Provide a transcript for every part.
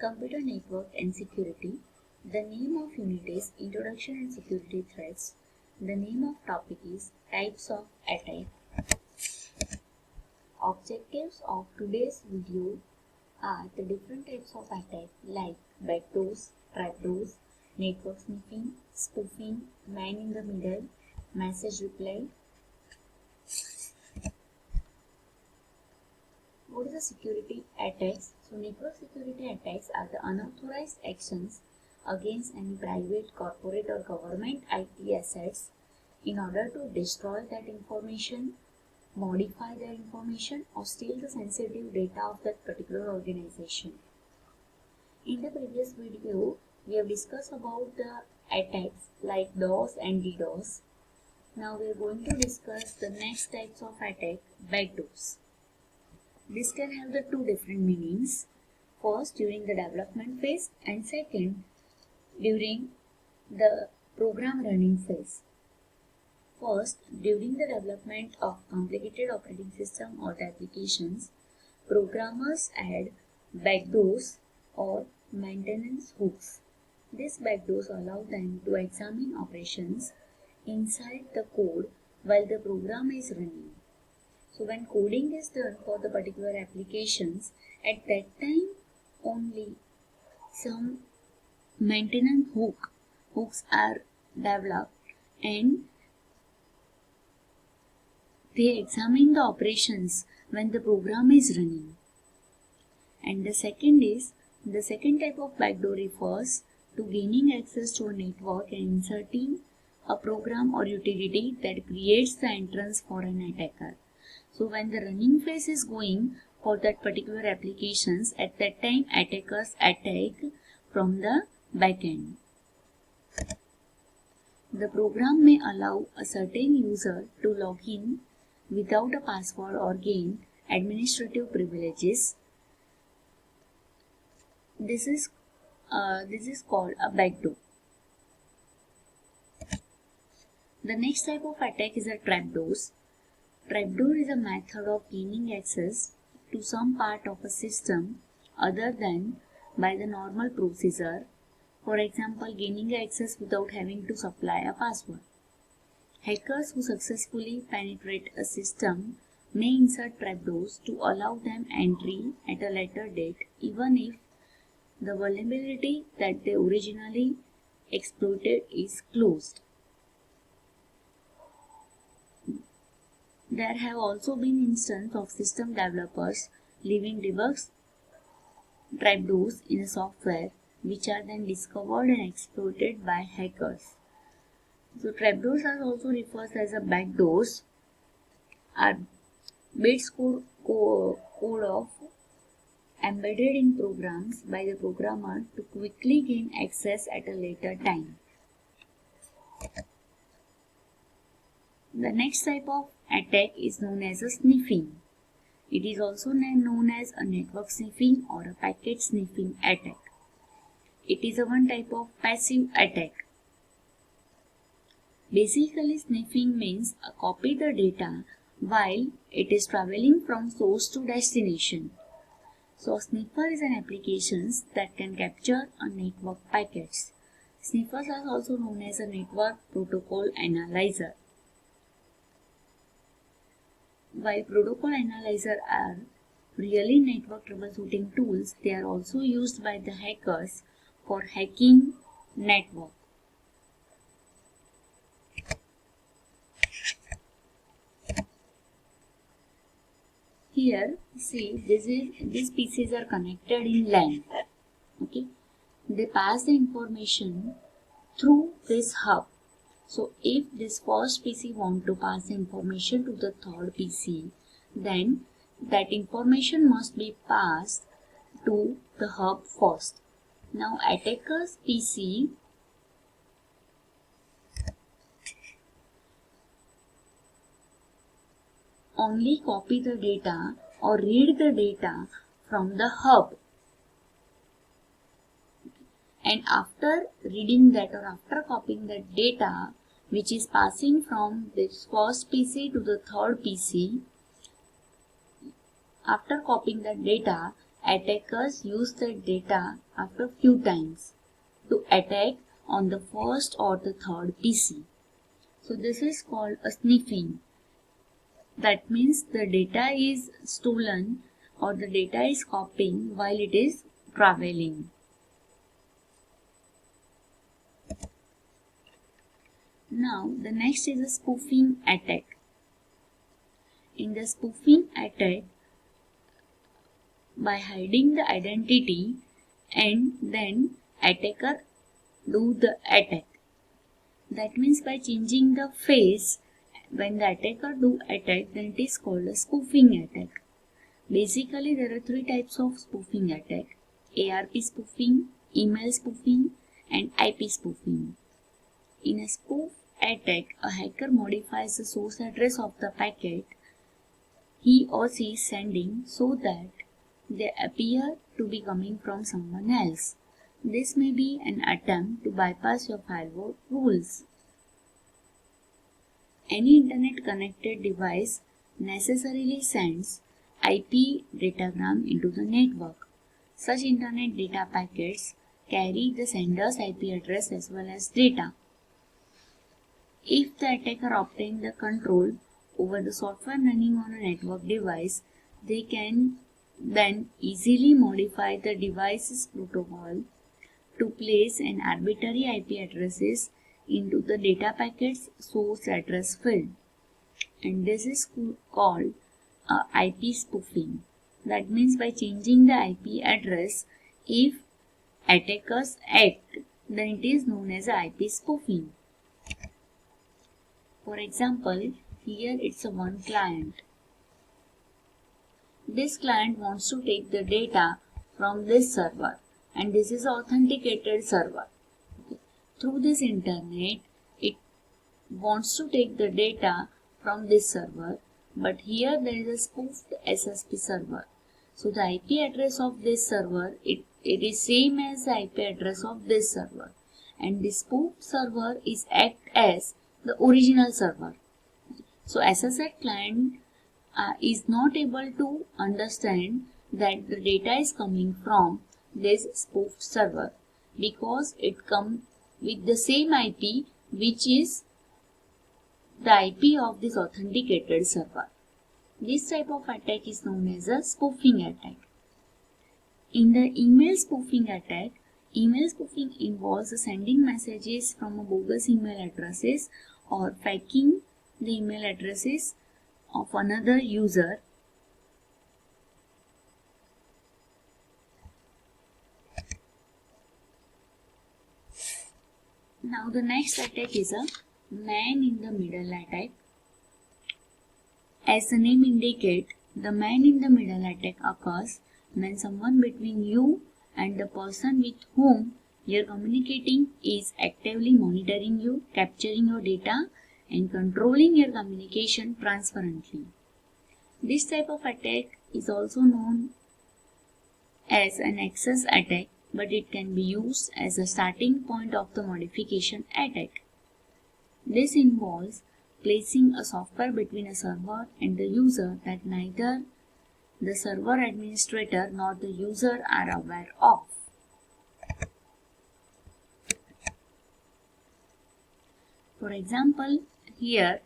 Computer Network and Security. The name of unit is Introduction and Security Threats. The name of topic is Types of Attack. Objectives of today's video are the different types of attack like backdoors, trapdoors, network sniffing, spoofing, man in the middle, message reply. What is the security attacks? So network security attacks are the unauthorized actions against any private, corporate or government IT assets in order to destroy that information, modify their information or steal the sensitive data of that particular organization. In the previous video, we have discussed about the attacks like DOS and DDoS. Now we are going to discuss the next types of attack, backdoors. This can have the two different meanings. First, during the development phase, and second, during the program running phase. First, during the development of complicated operating system or the applications, programmers add backdoors or maintenance hooks. These backdoors allow them to examine operations inside the code while the program is running. So when coding is done for the particular applications, at that time only some maintenance hooks are developed and they examine the operations when the program is running. And the second type of backdoor refers to gaining access to a network and inserting a program or utility that creates the entrance for an attacker. So when the running phase is going for that particular applications, at that time attackers attack from the backend. The program may allow a certain user to log in without a password or gain administrative privileges. This is called a backdoor. The next type of attack is a trapdoors. Trapdoor is a method of gaining access to some part of a system other than by the normal procedure. For example, gaining access without having to supply a password. Hackers who successfully penetrate a system may insert trapdoors to allow them entry at a later date, even if the vulnerability that they originally exploited is closed. There have also been instances of system developers leaving debugged trapdoors in a software which are then discovered and exploited by hackers. So trapdoors are also referred as a backdoors, are bits code of embedded in programs by the programmer to quickly gain access at a later time. The next type of attack is known as a sniffing. It is also known as a network sniffing or a packet sniffing attack. It is a one type of passive attack. Basically, sniffing means copy the data while it is traveling from source to destination. So, a sniffer is an application that can capture a network packets. Sniffers are also known as a network protocol analyzer. While protocol analyzers are really network troubleshooting tools, they are also used by the hackers for hacking network. Here, see, these pieces are connected in LAN. Okay, they pass the information through this hub. So, if this first PC want to pass the information to the third PC, then that information must be passed to the hub first. Now, attacker's PC only copy the data or read the data from the hub. And after reading that or after copying that data, which is passing from this first PC to the third PC, after copying that data, attackers use the data after few times to attack on the first or the third PC. So this is called a sniffing. That means the data is stolen or the data is copying while it is traveling. Now the next is a spoofing attack. In the spoofing attack, by hiding the identity and then attacker do the attack. That means by changing the face, when the attacker do attack, then it is called a spoofing attack. Basically, there are three types of spoofing attack: ARP spoofing, email spoofing, and IP spoofing. In a spoof attack, a hacker modifies the source address of the packet he or she is sending so that they appear to be coming from someone else. This may be an attempt to bypass your firewall rules. Any internet connected device necessarily sends IP datagram into the network. Such internet data packets carry the sender's IP address as well as data. If the attacker obtains the control over the software running on a network device, they can then easily modify the device's protocol to place an arbitrary IP addresses into the data packet's source address field. And this is called IP spoofing. That means by changing the IP address, if attackers act, then it is known as IP spoofing. For example, here it's a one client. This client wants to take the data from this server, and this is authenticated server. Through this internet, it wants to take the data from this server, but here there is a spoofed SSP server. So the IP address of this server, it is same as the IP address of this server, and this spoofed server is act as the original server. So SSH client is not able to understand that the data is coming from this spoofed server because it comes with the same IP which is the IP of this authenticated server. This type of attack is known as a spoofing attack. In the email spoofing attack, email spoofing involves sending messages from a bogus email addresses or faking the email addresses of another user. Now the next attack is a man in the middle attack. As the name indicates, the man in the middle attack occurs when someone between you and the person with whom you are communicating is actively monitoring you, capturing your data, and controlling your communication transparently. This type of attack is also known as an access attack, but it can be used as a starting point of the modification attack. This involves placing a software between a server and the user that neither the server administrator nor the user are aware of. For example, here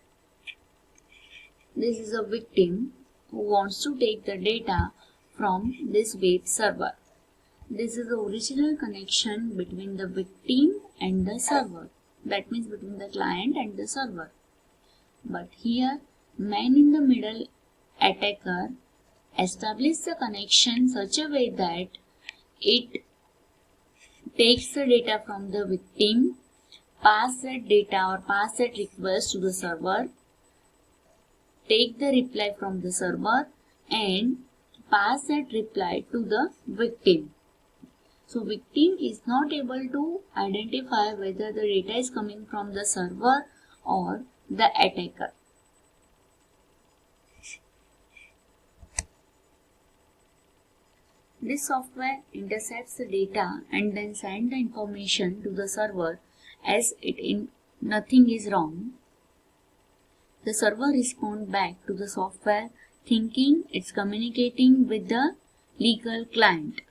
this is a victim who wants to take the data from this web server. This is the original connection between the victim and the server. That means between the client and the server. But here, man in the middle attacker establishes the connection such a way that it takes the data from the victim, pass that data or pass that request to the server, take the reply from the server and pass that reply to the victim. So victim is not able to identify whether the data is coming from the server or the attacker. This software intercepts the data and then sends the information to the server as nothing is wrong. The server responds back to the software thinking it's communicating with the legal client.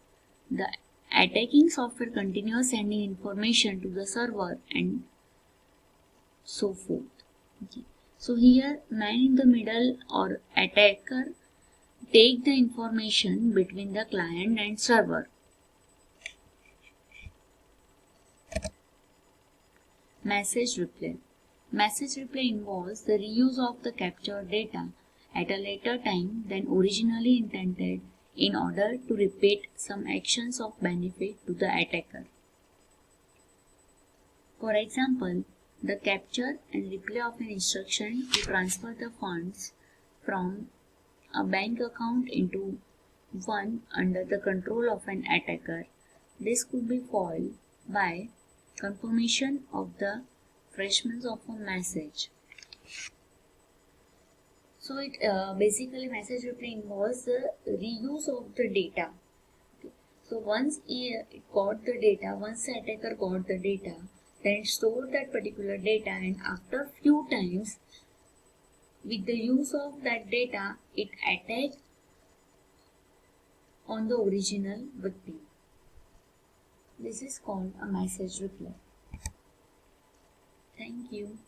The attacking software continues sending information to the server and so forth. Okay. So here man in the middle or attacker take the information between the client and server. Message replay. Message replay involves the reuse of the captured data at a later time than originally intended in order to repeat some actions of benefit to the attacker. For example, the capture and replay of an instruction to transfer the funds from a bank account into one under the control of an attacker. This could be foiled by confirmation of the freshness of a message. So it basically message replay involves the reuse of the data. Okay. So once it got the data, once the attacker got the data, then it stored that particular data, and after few times with the use of that data it attacked on the original victim. This is called a message replay. Thank you.